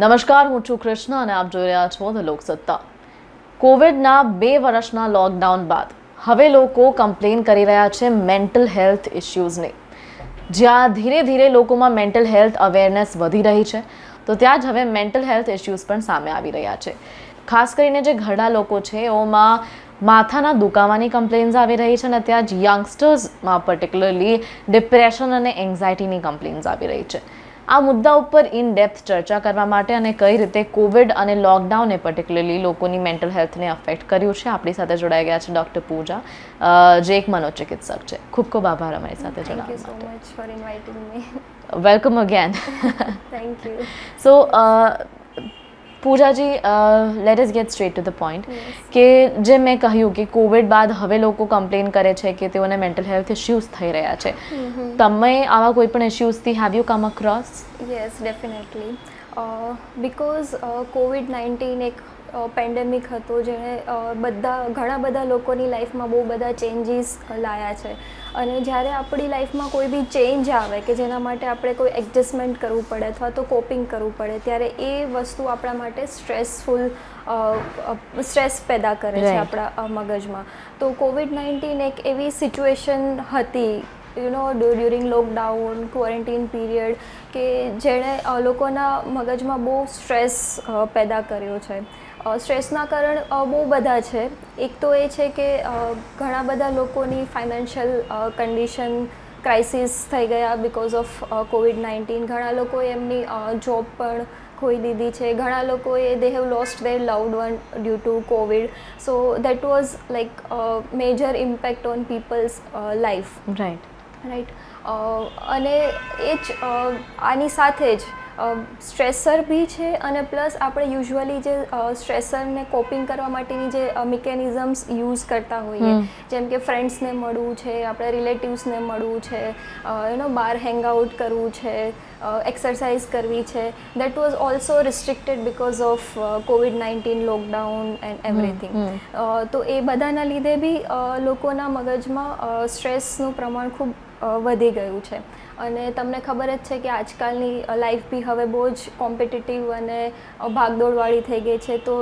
નમસ્કાર, હું છું કૃષ્ણ અને આપ જોઈ રહ્યા છો ધ લોકસત્તા. કોવિડના 2 વર્ષના લોકડાઉન બાદ હવે લોકો કમ્પ્લેન કરી રહ્યા છે મેન્ટલ હેલ્થ ઇશ્યુઝની. જ્યાં ધીરે ધીરે લોકોમાં મેન્ટલ હેલ્થ અવેરનેસ વધી રહી છે, તો ત્યાં જ હવે મેન્ટલ હેલ્થ ઇશ્યુઝ પણ સામે આવી રહ્યા છે. ખાસ કરીને જે ઘરડા લોકો છે એમાં માથાના દુખાવાની કમ્પ્લેન્સ આવી રહી છે અને ત્યાં જ યંગસ્ટર્સમાં પર્ટિક્યુલરલી ડિપ્રેશન અને એન્ઝાયટીની કમ્પ્લેન્સ આવી રહી છે. આ મુદ્દા ઉપર ઇન ડેપ્થ ચર્ચા કરવા માટે અને કઈ રીતે કોવિડ અને લોકડાઉને પર્ટિક્યુલરલી લોકોની મેન્ટલ હેલ્થને અફેક્ટ કર્યું છે, આપણી સાથે જોડાઈ ગયા છે ડૉક્ટર પૂજા, જે એક મનોચિકિત્સક છે. ખૂબ ખૂબ આભાર અમારી સાથે જોડાવા માટે. Welcome again. Thank you. So Pooja ji, let us get straight to the point કે જે મેં કહ્યું કે કોવિડ બાદ હવે લોકો કમ્પ્લેન કરે છે કે તેઓને મેન્ટલ હેલ્થ ઇશ્યુઝ થઈ રહ્યા છે. તમે આવા કોઈ પણ ઇશ્યુઝથી have you come across? Yes, definitely. Because COVID-19 એક પેન્ડેમિક હતો જેણે ઘણા બધા લોકોની લાઈફમાં બહુ બધા ચેન્જીસ લાવ્યા છે. અને જ્યારે આપણી લાઈફમાં કોઈ બી ચેન્જ આવે કે જેના માટે આપણે કોઈ એડજસ્ટમેન્ટ કરવું પડે અથવા તો કોપિંગ કરવું પડે, ત્યારે એ વસ્તુ આપણા માટે સ્ટ્રેસ પેદા કરે છે આપણા મગજમાં. તો COVID-19 એક એવી સિચ્યુએશન હતી ડ્યુરિંગ લોકડાઉન, ક્વોરન્ટીન પીરિયડ, કે જેણે લોકોના મગજમાં બહુ સ્ટ્રેસ પેદા કર્યો છે. સ્ટ્રેસના કારણ બહુ બધા છે. એક તો એ છે કે ઘણા બધા લોકોની ફાઇનાન્શિયલ કન્ડિશન ક્રાઇસિસ થઈ ગયા બિકોઝ ઓફ COVID-19. ઘણા લોકોએ એમની જોબ પણ ખોઈ દીધી છે. ઘણા લોકોએ they have lost their loved one due to Covid. So that was like major impact on people's life. Right. અને એ જ આની સાથે જ સ્ટ્રેસર બી છે અને પ્લસ આપણે યુઝ્યુઅલી જે સ્ટ્રેસરને કોપિંગ કરવા માટેની જે મિકેનિઝમ્સ યુઝ કરતા હોઈએ, જેમ કે ફ્રેન્ડ્સને મળવું છે, આપણે રિલેટિવ્સને મળવું છે, બહાર હેંગઆઉટ કરવું છે, એક્સરસાઇઝ કરવી છે, that was also restricted because of COVID-19 lockdown and everything. તો એ બધાના લીધે બી લોકોના મગજમાં સ્ટ્રેસનું પ્રમાણ ખૂબ વધી ગયું છે. અને તમને ખબર જ છે કે આજકાલની લાઈફ બી હવે બહુ જ કોમ્પિટિટિવ અને ભાગદોડવાળી થઈ ગઈ છે. તો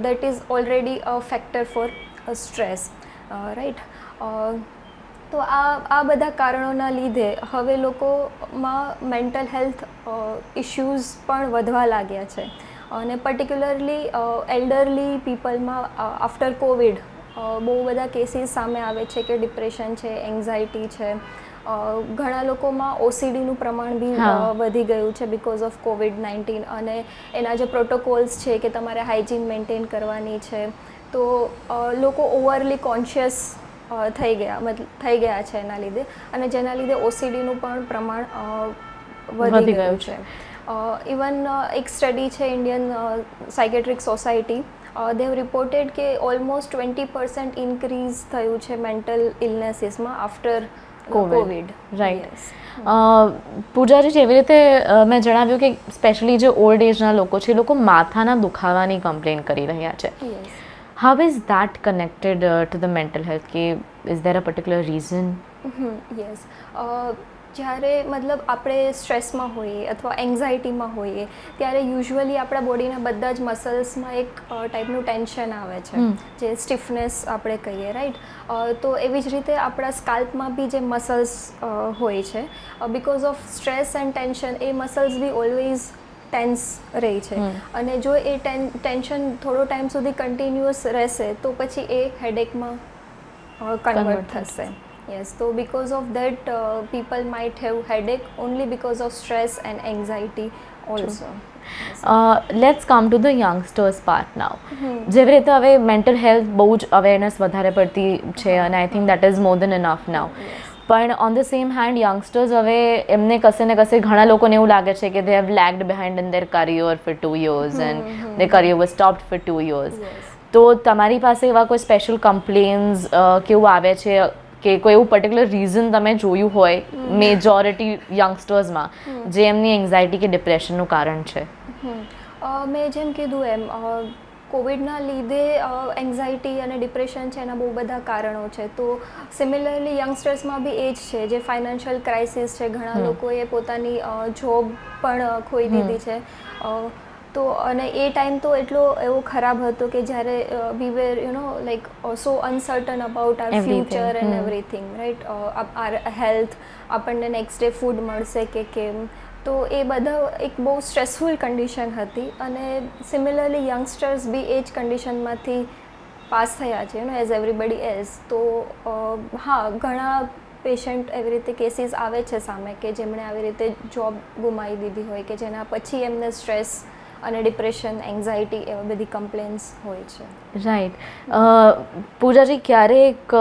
that is already a factor for stress, right. તો આ બધા કારણોના લીધે હવે લોકોમાં મેન્ટલ હેલ્થ ઇશ્યુઝ પણ વધવા લાગ્યા છે. અને પર્ટિક્યુલરલી એલ્ડરલી પીપલમાં આફ્ટર કોવિડ બહુ બધા કેસીસ સામે આવે છે કે ડિપ્રેશન છે, એન્ઝાયટી છે. ઘણા લોકોમાં OCDનું પ્રમાણ બી વધી ગયું છે બિકોઝ ઓફ COVID-19. અને એના જે પ્રોટોકોલ્સ છે કે તમારે હાઇજીન મેન્ટેન કરવાની છે, તો લોકો ઓવરલી કોન્શિયસ થઈ ગયા છે એના લીધે, અને જેના લીધે OCDનું પણ પ્રમાણ વધી ગયું છે. ઇવન એક સ્ટડી છે Indian psychiatric society, they have reported કે ઓલમોસ્ટ 20% ઇન્ક્રીઝ થયું છે મેન્ટલ ઇલનેસીસમાં આફ્ટર કોવિડ. રાઈટ. પૂજાજી, જેવી રીતે મેં જણાવ્યું કે સ્પેશિયલી જે ઓલ્ડ એજના લોકો છે, એ લોકો માથાના દુખાવાની કમ્પ્લેન કરી રહ્યા છે. How is that connected to the mental health? કે is there a particular reason? Yes. જ્યારે મતલબ આપણે સ્ટ્રેસમાં હોઈએ અથવા એન્ઝાયટીમાં હોઈએ ત્યારે યુઝ્યુઅલી આપણા બોડીના બધા જ મસલ્સમાં એક ટાઈપનું ટેન્શન આવે છે, જે સ્ટીફનેસ આપણે કહીએ, રાઈટ. તો એવી જ રીતે આપણા સ્કાલ્પમાં બી જે મસલ્સ હોય છે, because of stress and tension એ મસલ્સ બી ઓલવેઝ ટેન્સ રહી છે. અને જો એ ટેન્શન થોડો ટાઈમ સુધી કન્ટિન્યુઅસ રહેશે તો પછી એ હેડેકમાં કન્વર્ટ થશે. Yes, so because of that, people might have headache only because of stress and anxiety also. Let's come to the youngsters part now. જેવી રીતે હવે મેન્ટલ હેલ્થ બહુ જ અવેરનેસ વધારે પડતી છે અને I think that is more than enough now. પણ on the same hand youngsters હવે એમને કશે ને કશે ઘણા લોકોને એવું લાગે છે કે they have lagged behind in their career for 2 years and their career was stopped for 2 years. તો તમારી પાસે એવા કોઈ સ્પેશિયલ કમ્પ્લેન્સ કેવું આવે છે કે કોઈ એવું પર્ટિક્યુલર રીઝન તમે જોયું હોય મેજોરિટી યંગસ્ટર્સમાં જે એમની એન્ઝાયટી કે ડિપ્રેશનનું કારણ છે? મેં જેમ કીધું એમ કોવિડના લીધે એન્ઝાયટી અને ડિપ્રેશન છે એના બહુ બધા કારણો છે. તો સિમિલરલી યંગસ્ટર્સમાં બી એ જ છે, જે ફાઇનાન્શિયલ ક્રાઇસિસ છે. ઘણા લોકોએ પોતાની જોબ પણ ખોઈ દીધી છે. તો અને એ ટાઈમ તો એટલો એવો ખરાબ હતો કે જ્યારે we were like so uncertain about our future and everything, right. Our health, આપણને નેક્સ્ટ ડે ફૂડ મળશે કે કેમ. તો એ બધા એક બહુ સ્ટ્રેસફુલ કન્ડિશન હતી અને સિમિલરલી યંગસ્ટર્સ બી એ જ કન્ડિશનમાંથી પાસ થયા છે એઝ એવરીબડી એલ્સ. તો હા, ઘણા પેશન્ટ એવી રીતે કેસીસ આવે છે સામે કે જેમણે આવી રીતે જોબ ગુમાવી દીધી હોય કે જેના પછી એમને સ્ટ્રેસ અને ડિપ્રેશન, એન્ઝાયટી એવા બધી કમ્પ્લેન્ટ્સ હોય છે. રાઈટ. પૂજાજી, ક્યારેક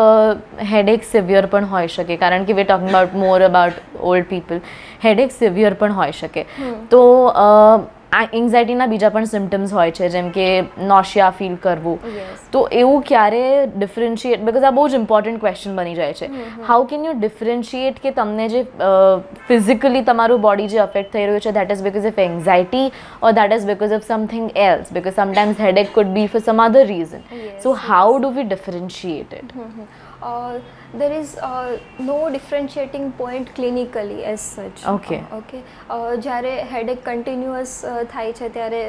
હેડેક સિવિયર પણ હોઈ શકે, કારણ કે we talking about more about old people. Headache severe પણ હોઈ શકે. તો આ એન્ઝાયટીના બીજા પણ સિમ્ટમ્સ હોય છે, જેમ કે નોશિયા ફીલ કરવું. તો એવું ક્યારે ડિફરન્શિએટ, બિકોઝ આ બહુ જ ઇમ્પોર્ટન્ટ ક્વેશ્ચન બની જાય છે. હાઉ કેન યુ ડિફરન્શિએટ કે તમને જે ફિઝિકલી તમારું બોડી જે અફેક્ટ થઈ રહ્યું છે, that is because of anxiety or that is because of something else, because sometimes headache food B for some other reason. So how do we differentiate it? There is no differentiating point clinically as such. Okay. જ્યારે headache continuous થાય છે ત્યારે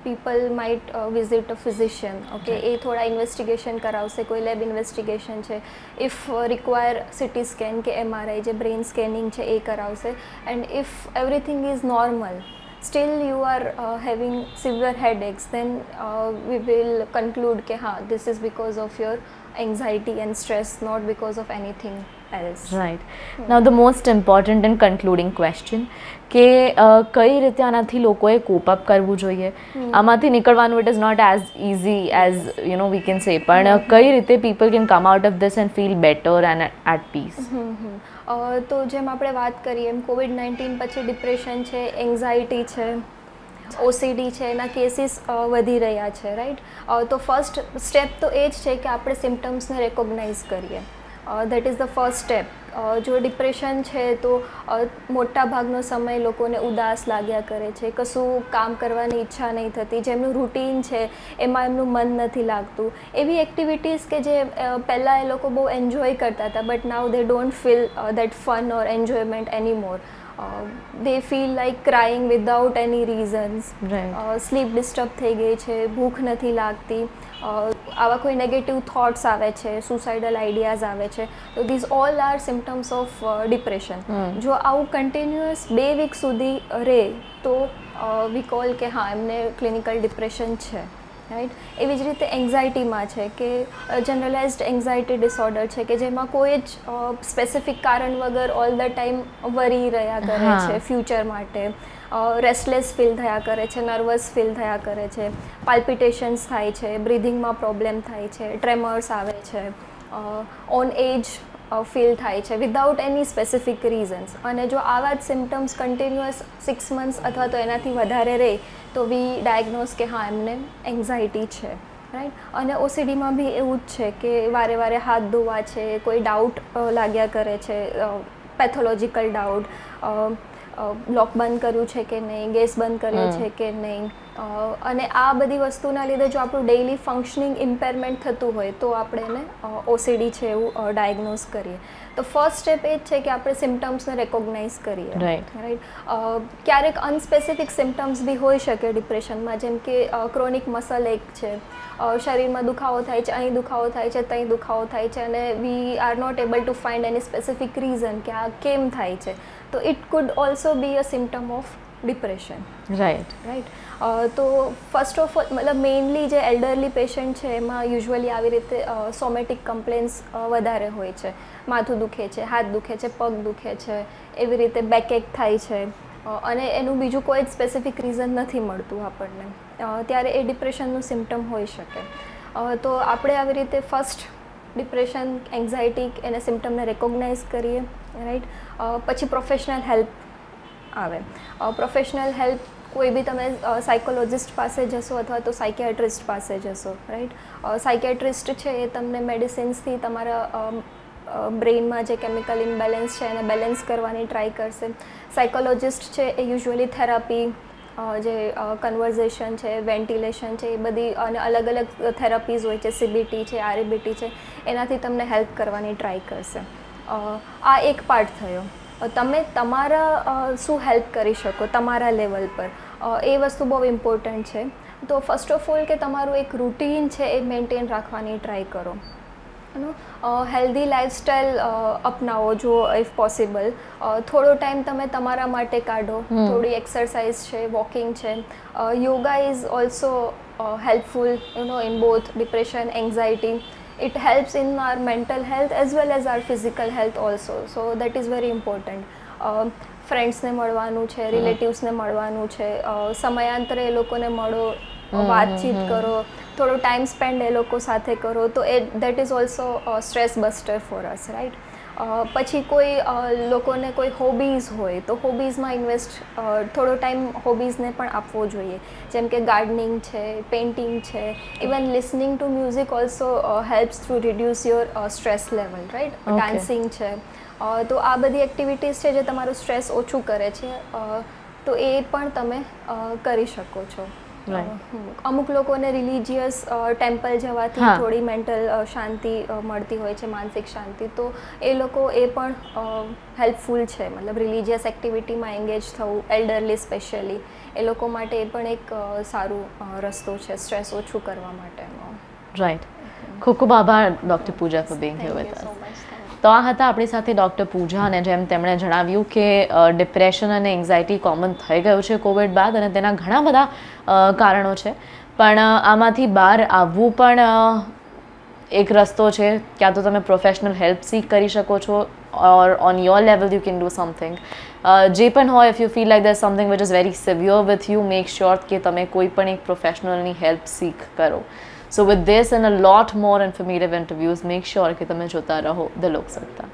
people might visit a physician. એ થોડા investigation કરાવશે, કોઈ lab investigation છે, if require CT scan કે MRI જે બ્રેઇન સ્કેનિંગ છે એ કરાવશે. And if everything is normal, still you are having severe headaches, then we will conclude કે હા, this is because of your anxiety and stress, not because of anything else. Right. Now the most important and concluding question કે કઈ રીતે આનાથી લોકોએ કોપ up કરવું જોઈએ? આમાંથી નીકળવાનું, it is not as easy as we can say, પણ કઈ રીતે people can come out of this and feel better and at peace? તો જેમ આપણે વાત કરીએ એમ COVID-19 પછી ડિપ્રેશન છે, એન્ઝાયટી છે, OCD છે, એના કેસીસ વધી રહ્યા છે, રાઈટ. તો ફર્સ્ટ સ્ટેપ તો એ જ છે કે આપણે સિમ્ટમ્સને રેકોગ્નાઇઝ કરીએ. That is the first step. જો ડિપ્રેશન છે તો મોટા ભાગનો સમય લોકોને ઉદાસ લાગ્યા કરે છે, કશું કામ કરવાની ઈચ્છા નહીં થતી, જેમનું રૂટીન છે એમાં એમનું મન નથી લાગતું. એવી એક્ટિવિટીઝ કે જે પહેલાં એ લોકો બહુ એન્જોય કરતા હતા, but now they don't feel that fun or enjoyment any more. they feel like crying without any reasons. Sleep disturb થઈ ગઈ છે, ભૂખ નથી લાગતી, આવા કોઈ નેગેટિવ થોટ્સ આવે છે, સુસાઇડલ આઈડિયાઝ આવે છે. તો this all are symptoms of depression. જો આવું કન્ટિન્યુઅસ 2 વીક સુધી રહે તો વી કોલ કે હા, એમને ક્લિનિકલ ડિપ્રેશન છે, રાઈટ. એવી જ રીતે એન્ઝાયટીમાં છે કે જનરલાઇઝડ એન્ઝાયટી ડિસઓર્ડર છે કે જેમાં કોઈ જ સ્પેસિફિક કારણ વગર ઓલ ધ ટાઈમ વરી રહ્યા કરે છે ફ્યુચર માટે, રેસ્ટલેસ ફીલ થયા કરે છે, નર્વસ ફીલ થયા કરે છે, પાલ્પિટેશન્સ થાય છે, બ્રીધિંગમાં પ્રોબ્લેમ થાય છે, ટ્રેમર્સ આવે છે, ઓન એજ ફીલ થાય છે વિધાઉટ એની સ્પેસિફિક રીઝન્સ. અને જો આવા જ સિમ્ટમ્સ કન્ટિન્યુઅસ 6 મંથ્સ અથવા તો એનાથી વધારે રહે તો વી ડાયગ્નોઝ કે હા, એમને એન્ઝાયટી છે, રાઈટ. અને OCDમાં બી એવું જ છે કે વારે વારે હાથ ધોવા છે, કોઈ ડાઉટ લાગ્યા કરે છે, પેથોલોજીકલ ડાઉટ, લોક બંધ કર્યું છે કે નહીં, ગેસ બંધ કર્યો છે કે નહીં. અને આ બધી વસ્તુના લીધે જો આપણું ડેઇલી ફંક્શનિંગ ઇમ્પેરમેન્ટ થતું હોય તો આપણે એને OCD છે એવું ડાયગ્નોઝ કરીએ. તો ફર્સ્ટ સ્ટેપ એ જ છે કે આપણે સિમ્ટમ્સને રેકોગ્નાઇઝ કરીએ, રાઈટ. ક્યારેક અનસ્પેસિફિક સિમ્ટમ્સ બી હોઈ શકે ડિપ્રેશનમાં, જેમ કે ક્રોનિક મસલ એક છે, શરીરમાં દુખાવો થાય છે, અહીં દુખાવો થાય છે, ત્યાં દુખાવો થાય છે, અને we are not able to find any specific reason કે આ કેમ થાય છે. તો it could also be a symptom of depression, right. તો ફર્સ્ટ ઓફ ઓલ, મતલબ મેઇનલી જે એલ્ડરલી પેશન્ટ છે એમાં યુઝ્યુઅલી આવી રીતે સોમેટિક કમ્પ્લેન્ટ્સ વધારે હોય છે. માથું દુખે છે, હાથ દુખે છે, પગ દુખે છે, એવી રીતે બેકએક થાય છે, અને એનું બીજું કોઈ જ સ્પેસિફિક રીઝન નથી મળતું આપણને, ત્યારે એ ડિપ્રેશનનું સિમ્ટમ હોઈ શકે. તો આપણે આવી રીતે ફર્સ્ટ ડિપ્રેશન, એન્ઝાયટી એના સિમ્ટમને રેકોગ્નાઇઝ કરીએ, રાઈટ. પછી પ્રોફેશનલ હેલ્પ આવે. પ્રોફેશનલ હેલ્પ કોઈ બી તમે સાયકોલોજિસ્ટ પાસે જશો અથવા તો સાયકિયાટ્રિસ્ટ પાસે જશો, રાઈટ. સાયકિયાટ્રિસ્ટ છે એ તમને મેડિસિન્સથી તમારા બ્રેઇનમાં જે કેમિકલ ઇમ્બેલેન્સ છે એને બેલેન્સ કરવાની ટ્રાય કરશે. સાયકોલોજિસ્ટ છે એ યુઝ્યુઅલી થેરાપી, જે કન્વર્ઝેશન છે, વેન્ટિલેશન છે, એ બધી અને અલગ અલગ થેરાપીઝ હોય છે, CBT છે, REBT છે, એનાથી તમને હેલ્પ કરવાની ટ્રાય કરશે. આ એક પાર્ટ થયો. તમે તમારા શું હેલ્પ કરી શકો તમારા લેવલ પર. એ વસ્તુ બહુ ઇમ્પોર્ટન્ટ છે. તો ફર્સ્ટ ઓફ ઓલ કે તમારું એક રૂટીન છે એ મેન્ટેન રાખવાની ટ્રાય કરો. હેલ્ધી લાઈફસ્ટાઈલ અપનાવો જો ઇફ પોસિબલ. થોડો ટાઈમ તમે તમારા માટે કાઢો, થોડી એક્સરસાઇઝ છે, વોકિંગ છે. Yoga is also helpful in both depression, anxiety. It helps in our mental health as well as our physical health also, so that is very important. Friends ને મળવાનું છે, relatives ને મળવાનું છે, સમયાંતરે એ લોકોને મળો, વાતચીત કરો, થોડો ટાઈમ સ્પેન્ડ એ લોકો સાથે કરો, તો that is also stress buster for us, right? પછી કોઈ લોકોને કોઈ હોબીઝ હોય તો હોબીઝમાં ઇન્વેસ્ટ થોડો ટાઈમ હોબીઝને પણ આપવો જોઈએ, જેમ કે ગાર્ડનિંગ છે, પેઇન્ટિંગ છે, even listening to music also helps to reduce your stress level, right? Dancing છે, તો આ બધી એક્ટિવિટીઝ છે જે તમારું સ્ટ્રેસ ઓછું કરે છે, તો એ પણ તમે કરી શકો છો. અમુક લોકોને રિલિજિયસ ટેમ્પલ જવાથી થોડી મેન્ટલ શાંતિ મળતી હોય છે, માનસિક શાંતિ, તો એ લોકો એ પણ હેલ્પફુલ છે. મતલબ રિલિજિયસ એક્ટિવિટીમાં એન્ગેજ થવું, એલ્ડરલી સ્પેશિયલી, એ લોકો માટે એ પણ એક સારું રસ્તો છે સ્ટ્રેસ ઓછું કરવા માટેનો. રાઈટ. ખૂબ ખૂબ આભાર doctor Pooja for being here with us. તો આ હતા આપણી સાથે ડૉક્ટર પૂજા, અને જેમ તેમણે જણાવ્યું કે ડિપ્રેશન અને એન્ઝાયટી કોમન થઈ ગયું છે કોવિડ બાદ, અને તેના ઘણા બધા કારણો છે, પણ આમાંથી બહાર આવવું પણ એક રસ્તો છે. ક્યાં તો તમે પ્રોફેશનલ હેલ્પ સીક કરી શકો છો, or on your level you can do something. જે પણ હોય, if you feel like there something which is very severe with you, make sure કે તમે કોઈ પણ એક પ્રોફેશનલની હેલ્પ સીક કરો. So with this and a lot more informative interviews, make sure કે તમે જોતા રહો ધ લોકસત્તા.